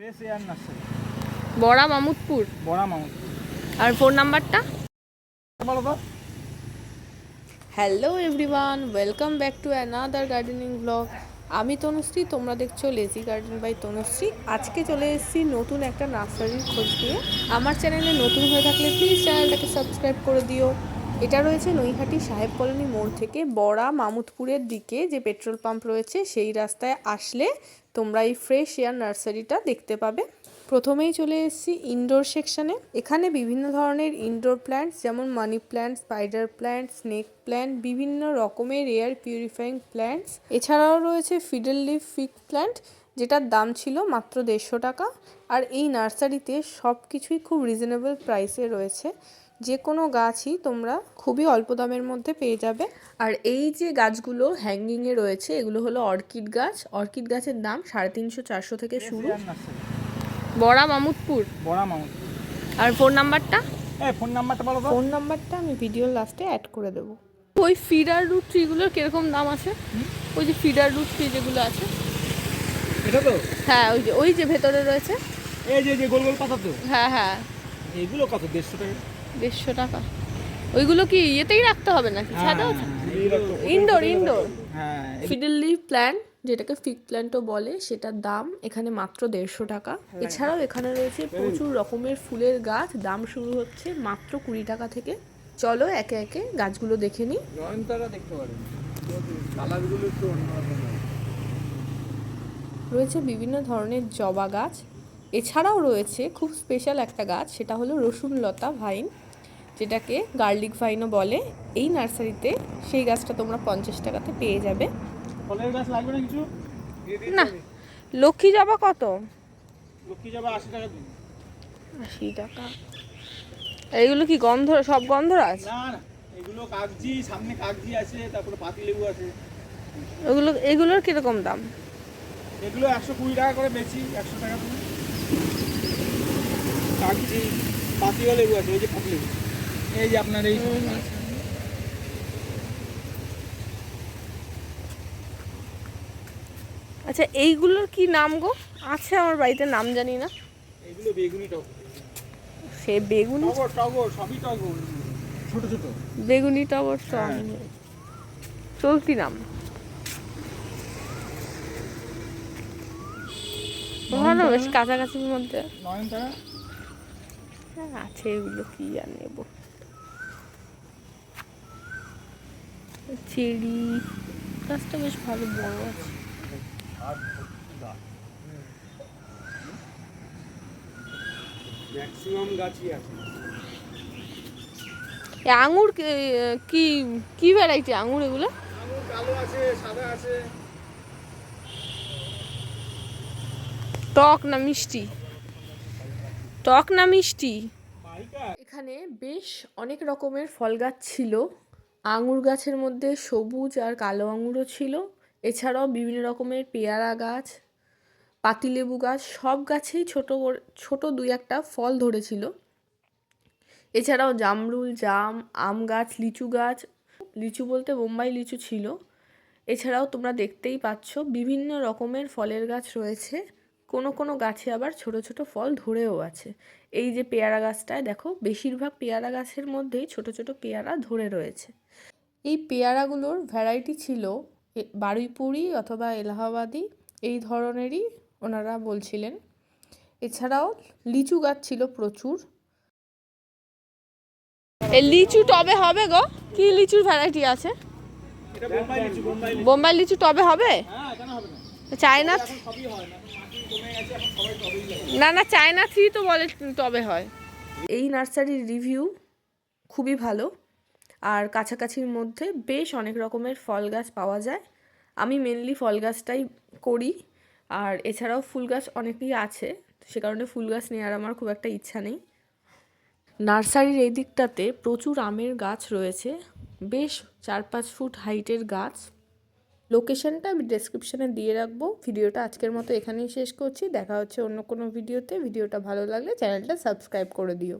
Fresh air nursery, বড়া মামুদপুর। বড়া মামুদপুর। আর phone নাম্বারটা? বলো তো। Hello everyone, welcome back to another gardening blog. আমি তনুশ্রী, তোমরা দেখছো লেজি গার্ডেন বাই তনুশ্রী। আজকে চলে এসেছি নতুন একটা নার্সারির খোঁজ নিয়ে। আমার চ্যানেলে নতুন হয়ে থাকলে প্লিজ চ্যানেলটাকে সাবস্ক্রাইব করে দিও। এটা রয়েছে নৈহাটি সাহেব কলোনি মোড় থেকে বড়া মামুদপুরের দিকে যে পেট্রোল পাম্প রয়েছে সেই রাস্তায় আসলে তোমরা এই ফ্রেশ এয়ার নার্সারিটা দেখতে পাবে। প্রথমেই চলে এসেছি ইনডোর সেকশানে। এখানে বিভিন্ন ধরনের ইনডোর প্ল্যান্টস যেমন money plant, spider plant, snake plant, বিভিন্ন রকমের এয়ার পিউরিফাইং প্ল্যান্টস। এছাড়াও রয়েছে ফিডল লিফ ফিগ প্ল্যান্ট, যেটার দাম ছিল মাত্র 150 টাকা। আর এই নার্সারিতে সব কিছুই খুব রিজনেবল প্রাইসে রয়েছে। যে কোনো গাছই তোমরা খুবই অল্প দামের মধ্যে পেয়ে যাবে। আর এই যে গাছগুলো হ্যাঙ্গিংয়ে রয়েছে এগুলো হলো অর্কিড গাছ। অর্কিড গাছের দাম 350-400 থেকে শুরু। বড়া মামুদপুর। বড়া মামুদপুর। আর ফোন নাম্বারটা? ফোন নাম্বারটা বলো তো। ফোন নাম্বারটা আমি ভিডিওর লাস্টে অ্যাড করে দেবো। ওই ফিডার রুট ট্রিগুলোর কিরকম দাম আছে? ওই যে ফিডার রুট ট্রি যেগুলো আছে। এটা তো? হ্যাঁ, ওই যে ভেতরে রয়েছে। এই যে গোল গোল পাতা তো? হ্যাঁ হ্যাঁ। এগুলো কত? 150 টাকা। 150 টাকা। ওইগুলো কি ইয়েতেই রাখতে হবে নাকি ছাদাও? Indoor indoor. হ্যাঁ, ফিডল লিফ প্ল্যান্ট, যেটাকে ফিগ প্ল্যান্টও বলে, সেটার দাম এখানে মাত্র 150 টাকা। এছাড়াও এখানে রয়েছে প্রচুর রকমের ফুলের গাছ, দাম শুরু হচ্ছে মাত্র 20 টাকা থেকে। চলো একে একে গাছগুলো দেখে নিই। নয়নতারা দেখতে পারেন, কালারগুলো একটু অন্যরকম। রয়েছে বিভিন্ন ধরনের জবা গাছ। এছাড়াও রয়েছে খুব স্পেশাল একটা গাছ, সেটা হলো রসুন লতা ভাইন, যেটাকে গার্লিক ভাইনও বলে। এই নার্সারিতে সেই গাছটা তোমরা 50 টাকাতে পেয়ে যাবে। ফলের গাছ লাগবে না কিছু? না। লক্ষ্মী জবা কত? লক্ষ্মী জবা 80 টাকা দিন। 80 টাকা। এইগুলো কি গন্ধ, সব গন্ধরাজ? না না, এগুলো কাগজি, সামনে কাগজি আছে, তারপরে পাতি লেবু আছে। এগুলোর কিরকম দাম? এগুলো 120 টাকা করে বেশি, 100 টাকা করে। কাগজি, পাতিও লেবু আছে, ওই যে পাতি লেবু, এই যে আপনার এই। আচ্ছা, এইগুলোর কি নাম গো? আছে আমার বাড়িতে, নাম জানি না। এগুলো বেগুনি টগর। সে বেগুনি টগর টগর, সবই টগর, ছোট ছোট বেগুনি টগর চলতি নাম। ভালো, বেশ কাছাকাছির মধ্যে। নয়নতারা আছে, এগুলো কি আর নেব। চেরি গাছটা বেশ ভালো বড় আছে। ম্যাক্সিমাম গাছই আছে। আঙুর কি কি ভ্যারাইটি আঙুর এগুলো? আঙুর কালো আছে, সাদা আছে। টক না মিষ্টি? টক না মিষ্টি? এখানে বেশ অনেক রকমের ফল গাছ ছিল। আঙুর গাছের মধ্যে সবুজ আর কালো আঙুরও ছিল। এছাড়াও বিভিন্ন রকমের পেয়ারা গাছ, পাতিলেবু গাছ, সব গাছেই ছোট ছোট 2-1টা ফল ধরেছিল। এছাড়াও জামরুল, জাম, আম গাছ, লিচু গাছ, লিচু বলতে বোম্বাই লিচু ছিল। এছাড়াও তোমরা দেখতেই পাচ্ছ বিভিন্ন রকমের ফলের গাছ রয়েছে। কোনো কোনো গাছে আবার ছোট ছোট ফল ধরেও আছে। এই যে পেয়ারা গাছটায় দেখো, বেশিরভাগ পেয়ারা গাছের মধ্যেই ছোট ছোট পেয়ারা ধরে রয়েছে। এই পেয়ারাগুলোর ভ্যারাইটি ছিল বারুইপুরি অথবা এলাহাবাদি, এই ধরনেরই ওনারা বলছিলেন। এছাড়াও লিচু গাছ ছিল প্রচুর। এই লিচু টবে হবে গো? কি লিচুর ভ্যারাইটি আছে? এটা বোম্বাই লিচু, বোম্বাই লিচু। বোম্বাই লিচু টবে হবে? হ্যাঁ, কেন হবে না? চায়না এখন সবই হয় না, মাটি কমে গেছে, এখন সবাই টবেই লাগায়। না না, চায়না থ্রি তো বলে টবে হয়। এই নার্সারির রিভিউ খুবই ভালো। আর কাছাকাছির মধ্যে বেশ অনেক রকমের ফল গাছ পাওয়া যায়। আমি মেনলি ফল গাছটাই করি, আর এছাড়াও ফুল গাছ অনেকই আছে, সে কারণে ফুল গাছ নেওয়ার আমার খুব একটা ইচ্ছা নেই। নার্সারির এই দিকটাতে প্রচুর আমের গাছ রয়েছে, বেশ 4-5 ফুট হাইটের গাছ। লোকেশনটা আমি ডেসক্রিপশানে দিয়ে রাখবো। ভিডিওটা আজকের মতো এখানেই শেষ করছি। দেখা হচ্ছে অন্য কোনো ভিডিওতে। ভিডিওটা ভালো লাগলে চ্যানেলটা সাবস্ক্রাইব করে দিও।